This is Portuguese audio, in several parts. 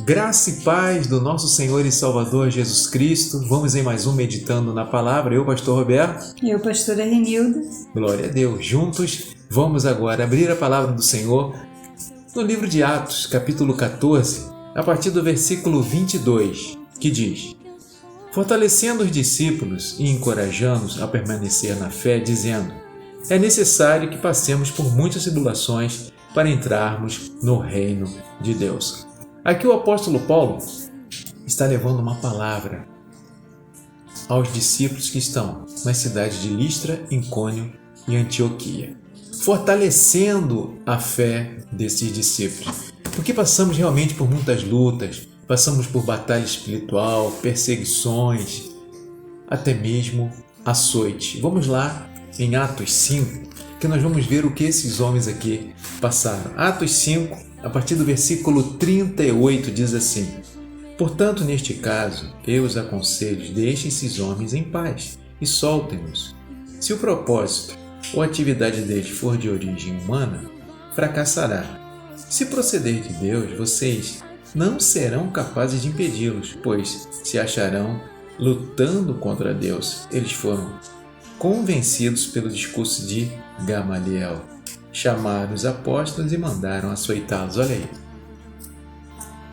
Graça e paz do nosso Senhor e Salvador Jesus Cristo. Vamos em mais um Meditando na Palavra. Eu, Pastor Roberto. E eu, Pastora Renilda. Glória a Deus. Juntos, vamos agora abrir a Palavra do Senhor no livro de Atos, capítulo 14, a partir do versículo 22, que diz: fortalecendo os discípulos e encorajando-os a permanecer na fé, dizendo: é necessário que passemos por muitas tribulações para entrarmos no reino de Deus. Aqui o apóstolo Paulo está levando uma palavra aos discípulos que estão nas cidades de Listra, Icônio e Antioquia, fortalecendo a fé desses discípulos, porque passamos realmente por muitas lutas, passamos por batalha espiritual, perseguições, até mesmo açoite. Vamos lá em Atos 5, que nós vamos ver o que esses homens aqui passaram. Atos 5, a partir do versículo 38, diz assim: portanto, neste caso, eu os aconselho, deixem esses homens em paz e soltem-nos. Se o propósito ou atividade deles for de origem humana, fracassará. Se proceder de Deus, vocês não serão capazes de impedi-los, pois se acharão lutando contra Deus. Eles foram convencidos pelo discurso de Gamaliel. Chamaram os apóstolos e mandaram açoitá-los. Olha aí.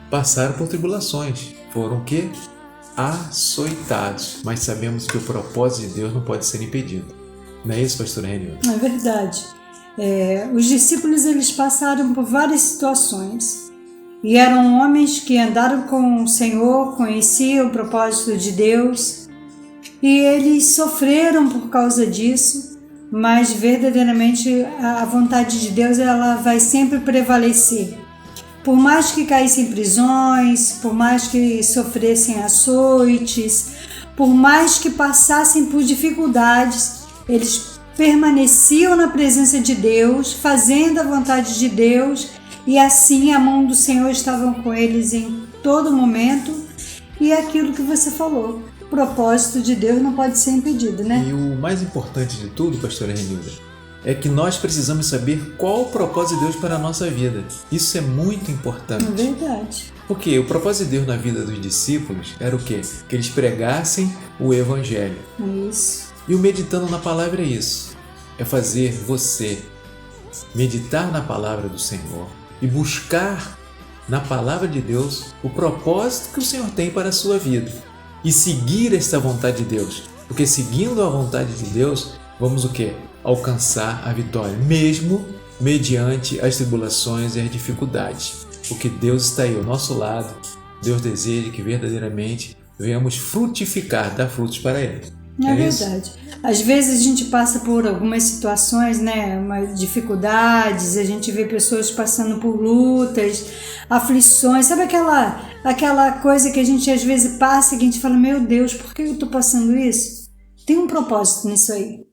Passaram por tribulações. Foram o quê? Açoitados. Mas sabemos que o propósito de Deus não pode ser impedido. Não é isso, pastora Renilda? É verdade. Os discípulos eles passaram por várias situações. E eram homens que andaram com o Senhor, conheciam o propósito de Deus. E eles sofreram por causa disso. Mas verdadeiramente a vontade de Deus ela vai sempre prevalecer. Por mais que caíssem em prisões, por mais que sofressem açoites, por mais que passassem por dificuldades, eles permaneciam na presença de Deus, fazendo a vontade de Deus, e assim a mão do Senhor estava com eles em todo momento. E é aquilo que você falou. O propósito de Deus não pode ser impedido, né? E o mais importante de tudo, pastora Renilda, é que nós precisamos saber qual o propósito de Deus para a nossa vida. Isso é muito importante. É verdade. Porque o propósito de Deus na vida dos discípulos era o quê? Que eles pregassem o Evangelho. Isso. E o meditando na palavra é isso. É fazer você meditar na palavra do Senhor e buscar na palavra de Deus o propósito que o Senhor tem para a sua vida. E seguir esta vontade de Deus. Porque seguindo a vontade de Deus, vamos o quê? Alcançar a vitória, mesmo mediante as tribulações e as dificuldades. Porque Deus está aí ao nosso lado. Deus deseja que verdadeiramente venhamos frutificar, dar frutos para Ele. É verdade. Às vezes a gente passa por algumas situações, né, dificuldades, a gente vê pessoas passando por lutas, aflições, sabe aquela coisa que a gente às vezes passa e que a gente fala, meu Deus, por que eu estou passando isso? Tem um propósito nisso aí.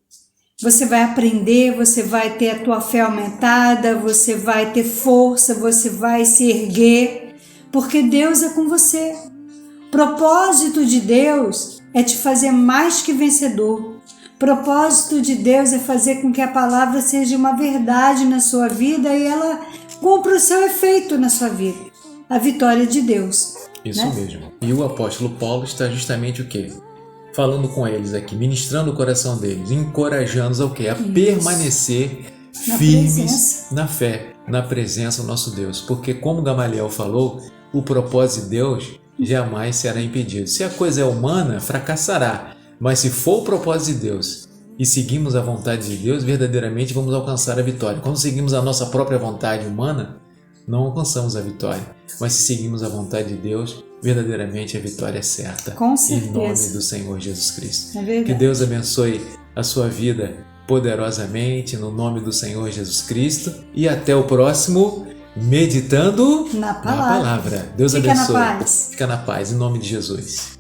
Você vai aprender, você vai ter a tua fé aumentada, você vai ter força, você vai se erguer, porque Deus é com você. O propósito de Deus é te fazer mais que vencedor. O propósito de Deus é fazer com que a palavra seja uma verdade na sua vida e ela cumpra o seu efeito na sua vida. A vitória de Deus. Isso mesmo. E o apóstolo Paulo está justamente o quê? Falando com eles aqui, ministrando o coração deles, encorajando-os ao quê? A permanecer firmes na fé, na presença do nosso Deus. Porque como Gamaliel falou, o propósito de Deus jamais será impedido. Se a coisa é humana, fracassará. Mas se for o propósito de Deus e seguimos a vontade de Deus, verdadeiramente vamos alcançar a vitória. Quando seguimos a nossa própria vontade humana, não alcançamos a vitória. Mas se seguimos a vontade de Deus, verdadeiramente a vitória é certa. Com certeza. Em nome do Senhor Jesus Cristo. É verdade. Que Deus abençoe a sua vida poderosamente, no nome do Senhor Jesus Cristo. E até o próximo Meditando na Palavra. Deus Fica abençoe. na paz. Fica na paz, em nome de Jesus.